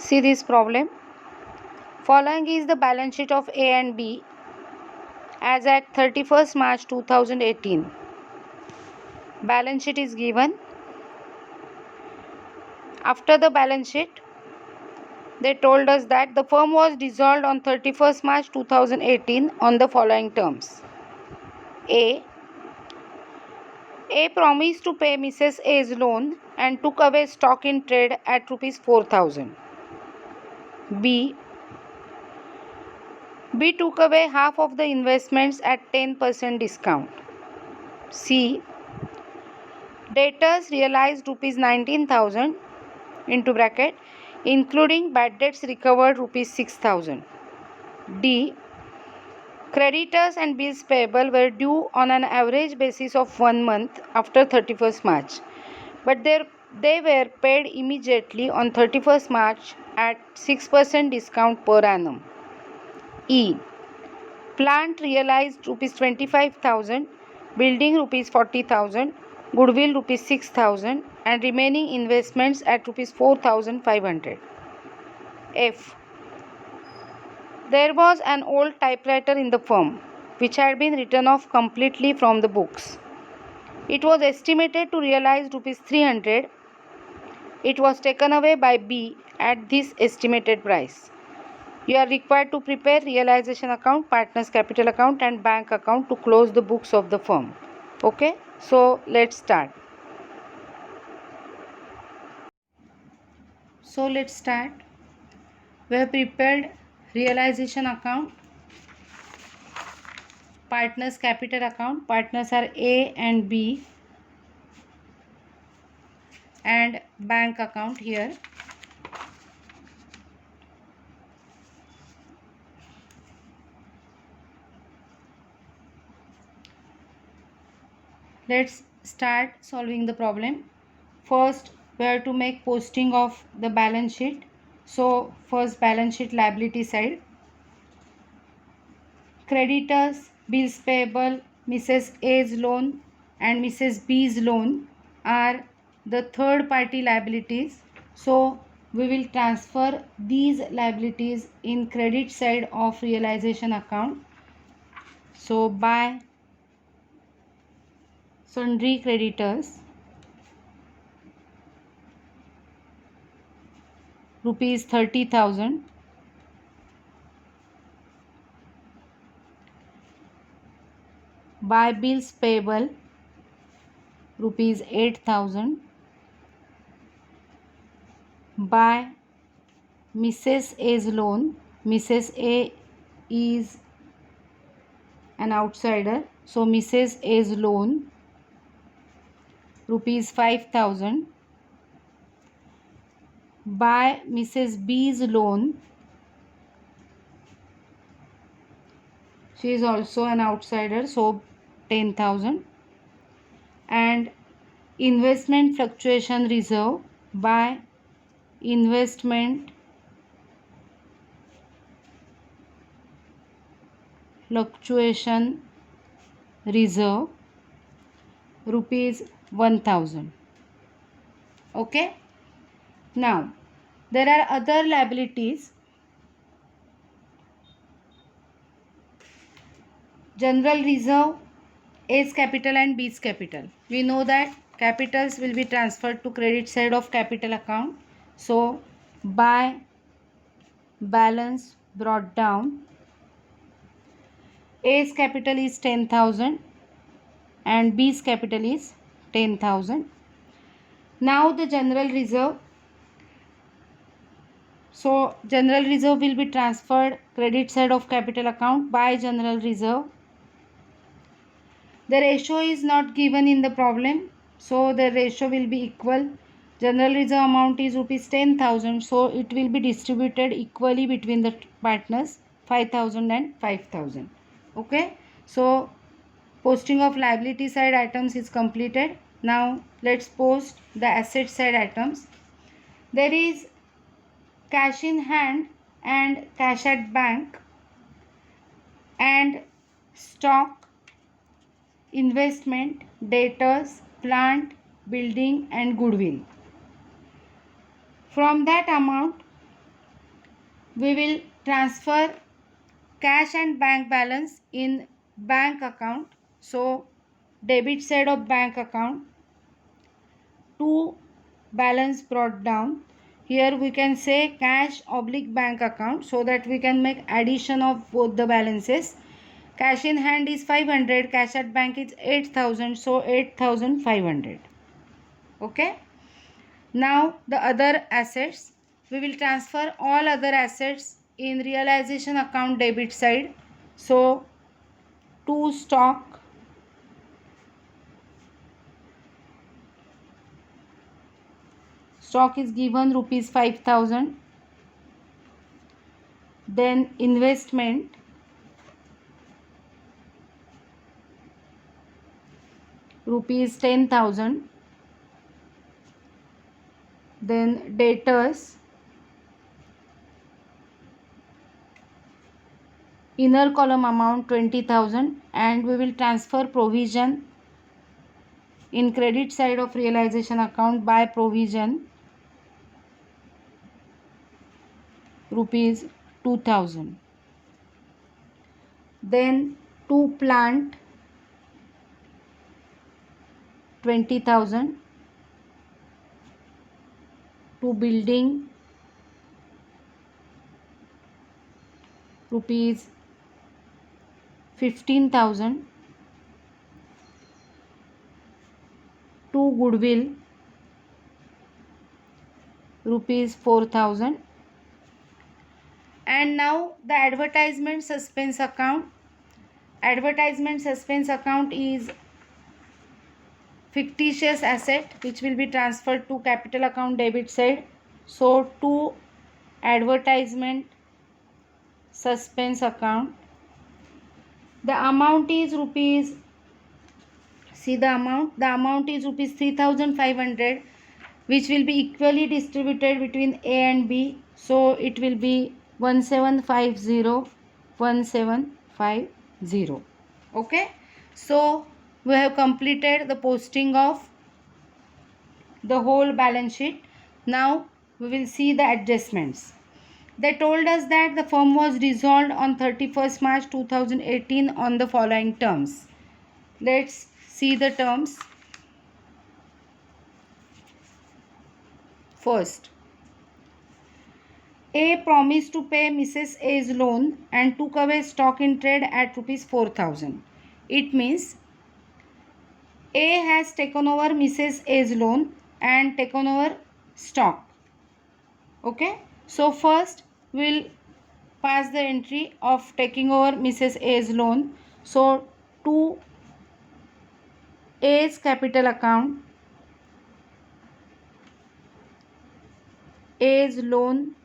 See this problem. Following is the balance sheet of A and B as at 31st March 2018. Balance sheet is given. After the balance sheet, they told us that the firm was dissolved on 31st March 2018 on the following terms. A promised to pay Mrs. A's loan and took away stock in trade at rupees 4,000. B took away half of the investments at 10% discount. C debtors realized rupees 19,000 into bracket including bad debts recovered rupees 6,000. D creditors and bills payable were due on an average basis of 1 month after 31st March, but they were paid immediately on 31st March at 6% discount per annum. E plant realized rupees 25,000, building rupees 40,000, goodwill rupees 6,000 and remaining investments at rupees 4,500. F there was an old typewriter in the firm which had been written off completely from the books. It was estimated to realize rupees 300. It was taken away by B at this estimated price. You are required to prepare realization account, partners capital account and bank account to close the books of the firm. Okay, so let's start. We have prepared realization account, partners capital account. Partners are A and B, and bank account here. Let's start solving the problem. First, we have to make posting of the balance sheet. So first, balance sheet liability side. Creditors, bills payable, Mrs. A's loan and Mrs. B's loan are the third party liabilities. So we will transfer these liabilities in credit side of realization account. So by sundry creditors, rupees 30,000. By bills payable, rupees 8,000. By Mrs. A's loan, Mrs. A is an outsider, so Mrs. A's loan, rupees 5,000. By Mrs. B's loan, she is also an outsider, so 10,000. And investment fluctuation reserve, by investment fluctuation reserve, rupees 1,000. Okay. Now there are other liabilities. General reserve, A's capital and B's capital. We know that capitals will be transferred to credit side of capital account. So by balance brought down, A's capital is 10,000 and B's capital is 10,000. Now the general reserve. So general reserve will be transferred credit side of capital account by general reserve. The ratio is not given in the problem, so the ratio will be equal. General reserve amount is rupees 10,000, so it will be distributed equally between the partners, 5,000 and 5,000. Okay, so posting of liability side items is completed. Now let's post the asset side items. There is cash in hand and cash at bank and stock, investment, debtors, plant, building and goodwill. From that amount, we will transfer cash and bank balance in bank account. So debit side of bank account, to balance brought down. Here we can say cash oblique bank account, so that we can make addition of both the balances. Cash in hand is 500, cash at bank is 8,000, so 8,500. Okay. Now the other assets, we will transfer all other assets in realization account debit side. So to stock, stock is given rupees 5,000. Then investment, rupees 10,000. Then debtors, inner column amount 20,000, and we will transfer provision in credit side of realization account by provision rupees 2,000. Then to plant 20,000, to building rupees 15,000, to goodwill rupees 4,000. And now the advertisement suspense account. Advertisement suspense account is fictitious asset which will be transferred to capital account debit side. So to advertisement suspense account, the amount is rupees, see the amount is rupees 3,500, which will be equally distributed between A and B. So it will be 1750, 1750. Okay. So we have completed the posting of the whole balance sheet. Now we will see the adjustments. They told us that the firm was dissolved on 31st March 2018 on the following terms. Let's see the terms. First, A promised to pay Mrs. A's loan and took away stock in trade at rupees 4,000. It means A has taken over Mrs. A's loan and taken over stock. Okay. So first we'll pass the entry of taking over Mrs. A's loan. So to A's capital account, Mrs.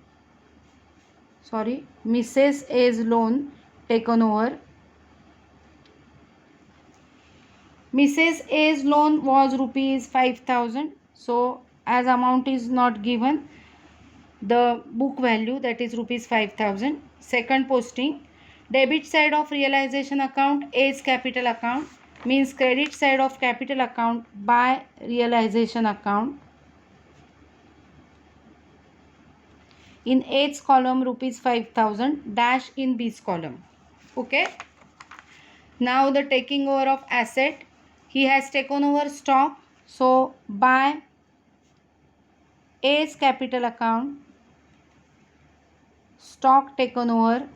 A's loan taken over. Mrs. A's loan was rupees 5,000. So as amount is not given, the book value, that is rupees 5,000. Second posting, debit side of realization account A's capital account, means credit side of capital account by realization account. In A's column rupees 5,000, dash in B's column. Okay. Now the taking over of asset, he has taken over stock. So by A's capital account, stock taken over.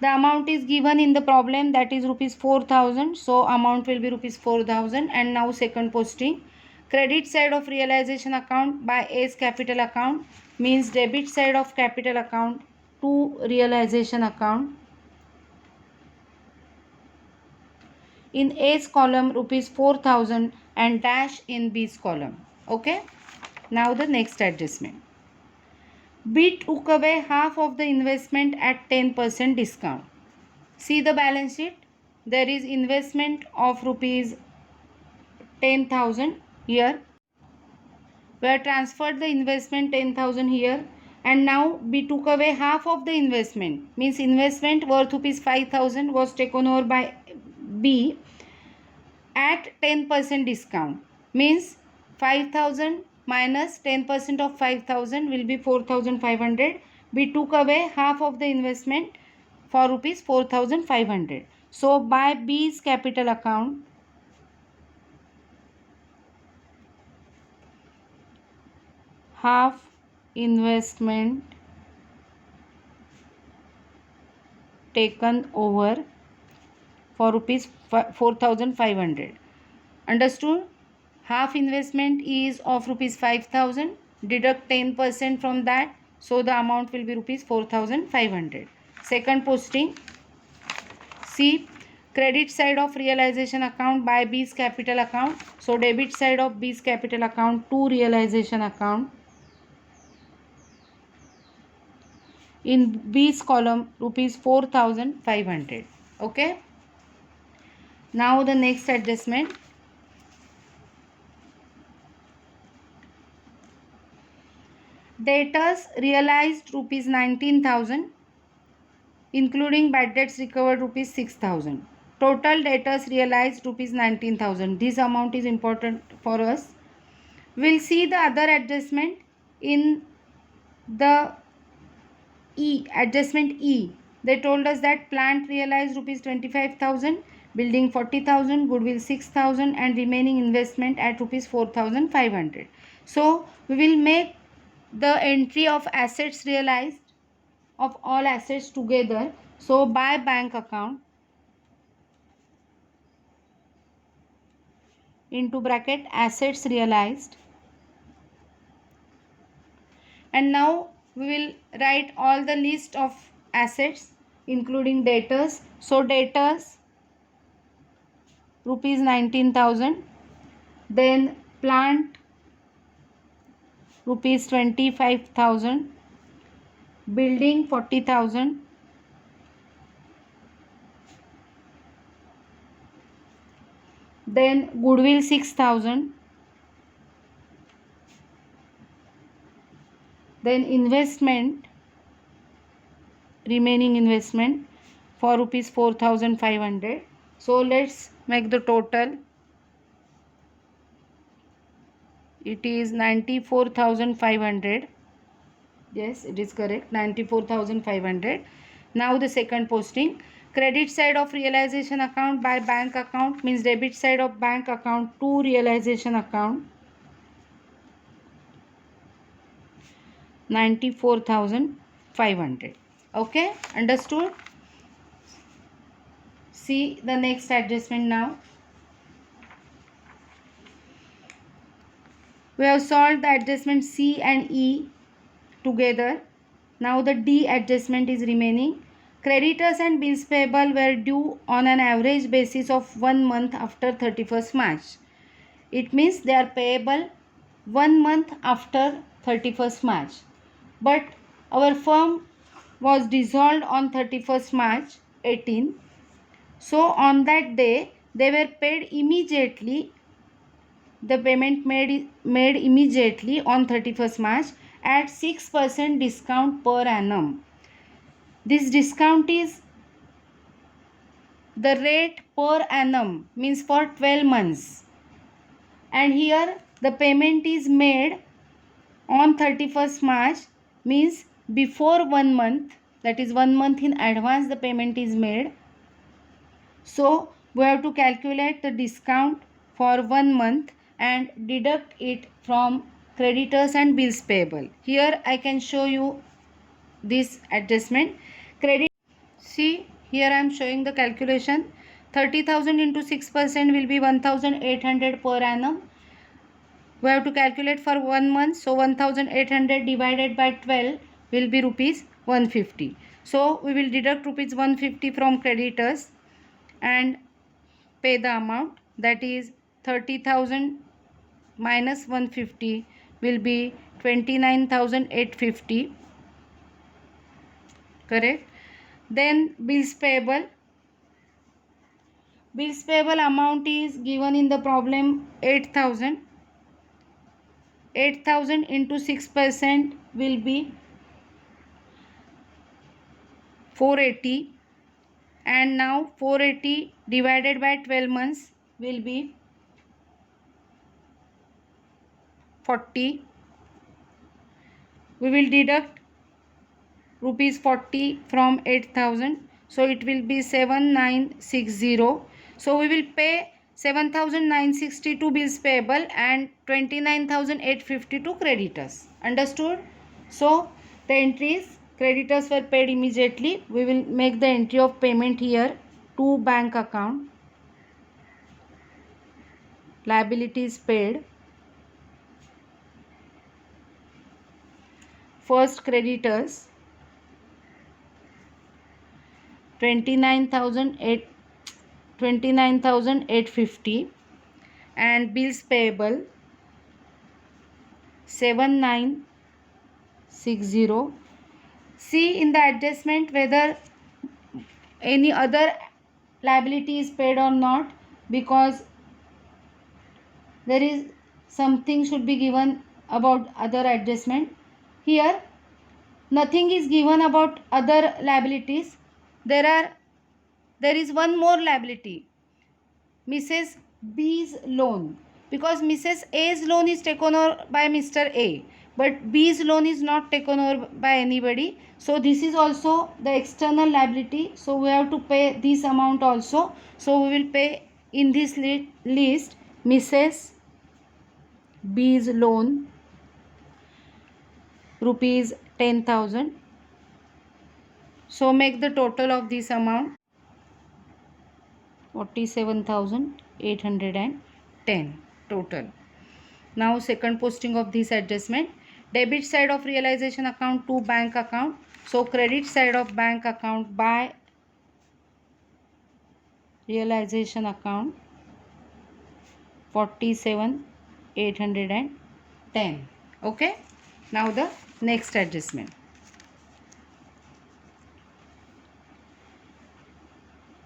The amount is given in the problem, that is rupees 4,000. So amount will be rupees 4,000. And now second posting, credit side of realization account by A's capital account, means debit side of capital account to realization account. In A's column rupees 4,000 and dash in B's column. Okay. Now the next adjustment. B took away half of the investment at 10% discount. See the balance sheet. There is investment of rupees 10,000 here. We have transferred the investment 10,000 here, and now B took away half of the investment, means investment worth rupees 5,000 was taken over by B at 10% discount, means 5,000 minus 10% of 5,000 will be 4,500. We took away half of the investment for rupees 4,500. So by B's capital account, half investment taken over for rupees 4,500. Understood? Half investment is of rupees 5,000. Deduct 10% from that. So the amount will be rupees 4,500. Second posting. C. Credit side of realization account by B's capital account. So debit side of B's capital account to realization account. In B's column, rupees 4,500. Okay. Now the next adjustment. Debtors realized rupees 19,000, including bad debts recovered rupees 6,000. Total debtors realized rupees 19,000. This amount is important for us. We'll see the other adjustment in the E, adjustment E. They told us that plant realized rupees 25,000, building 40,000, goodwill 6,000 and remaining investment at rupees 4,500. So we will make the entry of assets realized of all assets together. So by bank account into bracket assets realized, and now we will write all the list of assets including debtors. So debtors rupees 19,000, then plant rupees 25,000, building 40,000, then goodwill 6,000, then investment, remaining investment for rupees 4,500. So let's make the total. It is 94,500. Yes, it is correct, 94,500. Now the second posting. Credit side of realization account by bank account means debit side of bank account to realization account. 94,500. Okay, understood? See the next adjustment now. We have solved the adjustment C and E together. Now the D adjustment is remaining. Creditors and bills payable were due on an average basis of 1 month after 31st March. It means they are payable 1 month after 31st March. But our firm was dissolved on 31st March 18. So on that day they were paid immediately. The payment made immediately on 31st March at 6% discount per annum. This discount is the rate per annum, means for 12 months. And here the payment is made on 31st March, means before 1 month, that is 1 month in advance the payment is made. So we have to calculate the discount for 1 month and deduct it from creditors and bills payable. Here I can show you this adjustment. Credit, see here I am showing the calculation. 30,000 into 6% will be 1,800 per annum. We have to calculate for 1 month. So 1,800 divided by 12 will be rupees 150. So we will deduct rupees 150 from creditors and pay the amount, that is 30,000 minus 150 will be 29,850. Correct. Then bills payable. Bills payable amount is given in the problem 8,000. 8,000 into 6% will be 480, and now 480 divided by 12 months will be 40. We will deduct rupees 40 from 8,000. So it will be 7,960. So we will pay 7,962 bills payable and 29,852 creditors. Understood? So the entries, creditors were paid immediately. We will make the entry of payment here to bank account. Liabilities paid. First creditors 29,850 and bills payable 7,960. See in the adjustment whether any other liability is paid or not, because there is something should be given about other adjustment. Here nothing is given about other liabilities. There is one more liability, Mrs. B's loan, because Mrs. A's loan is taken over by Mr. A, but B's loan is not taken over by anybody. So this is also the external liability. So we have to pay this amount also. So we will pay in this list Mrs. B's loan rupees 10,000. So make the total of this amount 47,810 total. Now second posting of this adjustment. Debit side of realization account to bank account. So credit side of bank account by realization account 47,810. Okay. Now the next adjustment.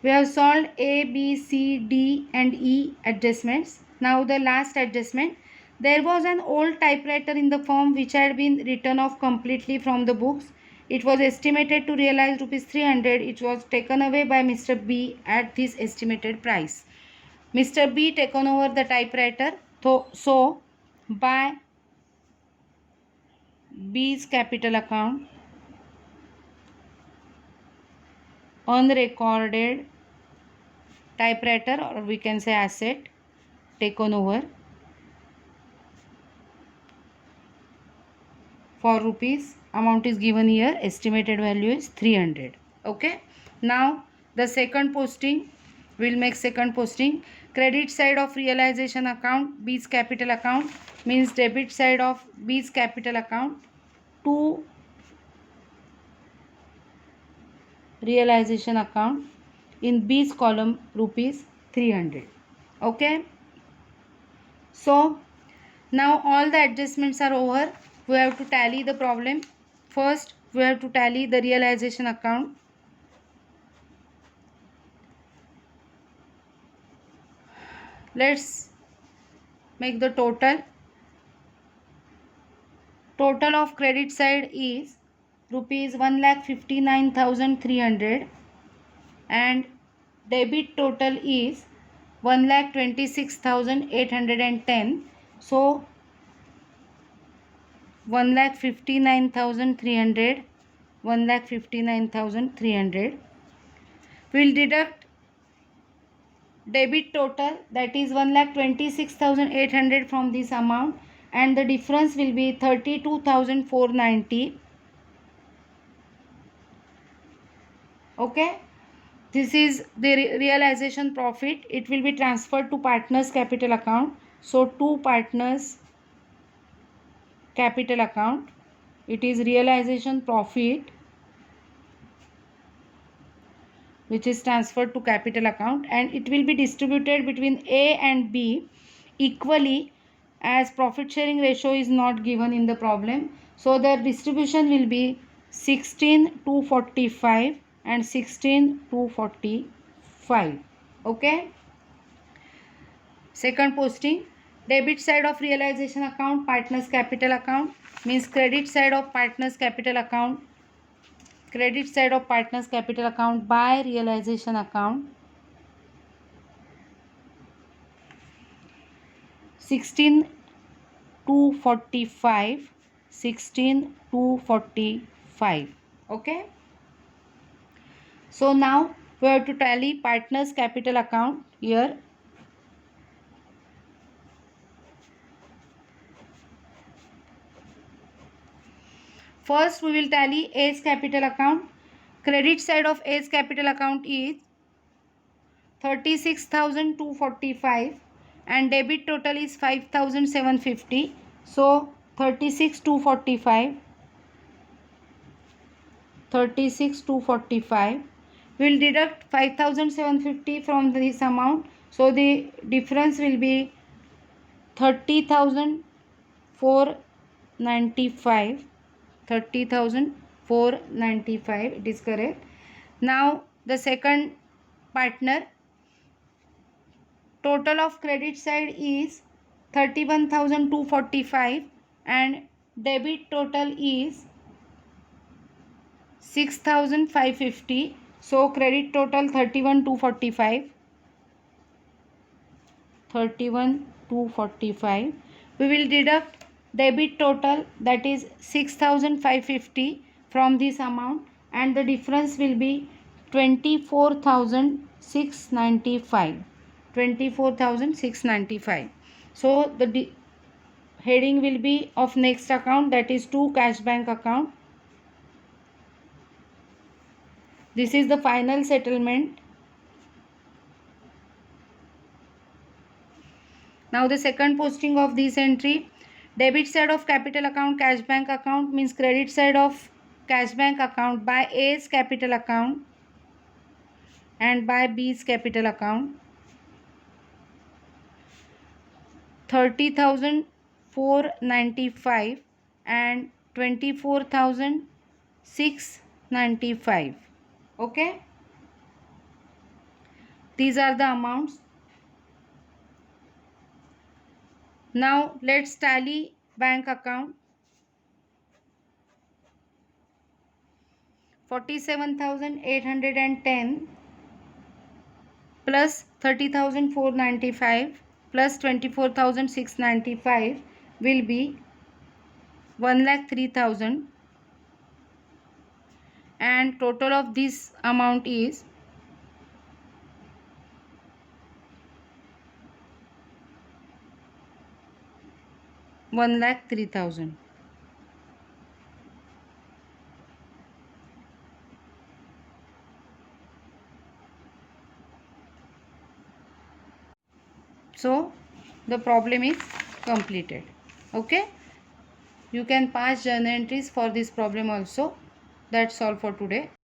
We have solved A, B, C, D and E adjustments. Now the last adjustment. There was an old typewriter in the firm which had been written off completely from the books. It was estimated to realize rupees 300. It was taken away by Mr. B at this estimated price. Mr. B taken over the typewriter. So by B's capital account, unrecorded typewriter, or we can say asset taken over for rupees. Amount is given here. Estimated value is 300. Okay. Now the second posting. We'll make second posting. Credit side of realization account, B's capital account, means debit side of B's capital account to realization account, in B's column rupees 300. Okay. So now all the adjustments are over. We have to tally the problem. First we have to tally the realization account. Let's make the total. Total of credit side is rupees 1,59,300 and debit total is 1,26,810. So 1,59,300, 1,59,300. We will deduct debit total, that is 1,26,800 from this amount, and the difference will be 32,490. Okay. This is the realization profit. It will be transferred to partners capital account. So to partners capital account, it is realization profit which is transferred to capital account, and it will be distributed between A and B equally, as profit sharing ratio is not given in the problem. So the distribution will be 16:45 and 16:45. Okay. Second posting. Debit side of realization account, partners capital account, means credit side of partners capital account, credit side of partners capital account by realization account 16 245, 16 245. Okay. So now we have to tally partners capital account here. First we will tally A's capital account. Credit side of A's capital account is 36,245 and debit total is 5,750. So 36,245. We will deduct 5,750 from this amount. So the difference will be 30,495. 30,495. It is correct. Now the second partner, total of credit side is 31,245 and debit total is 6,550. So credit total 31,245. 31,245. We will deduct debit total, that is 6,550 from this amount, and the difference will be 24,695. 24,695. So the heading will be of next account, that is to cash bank account. This is the final settlement. Now the second posting of this entry, debit side of capital account cash bank account means credit side of cash bank account by A's capital account and by B's capital account. 30,495 and 24,695. Okay. These are the amounts. Now let's tally bank account. 47,810 plus 30,495 plus 24,695 will be 1,03,000, and total of this amount is 1,03,000. So the problem is completed. Okay. You can pass journal entries for this problem also. That's all for today.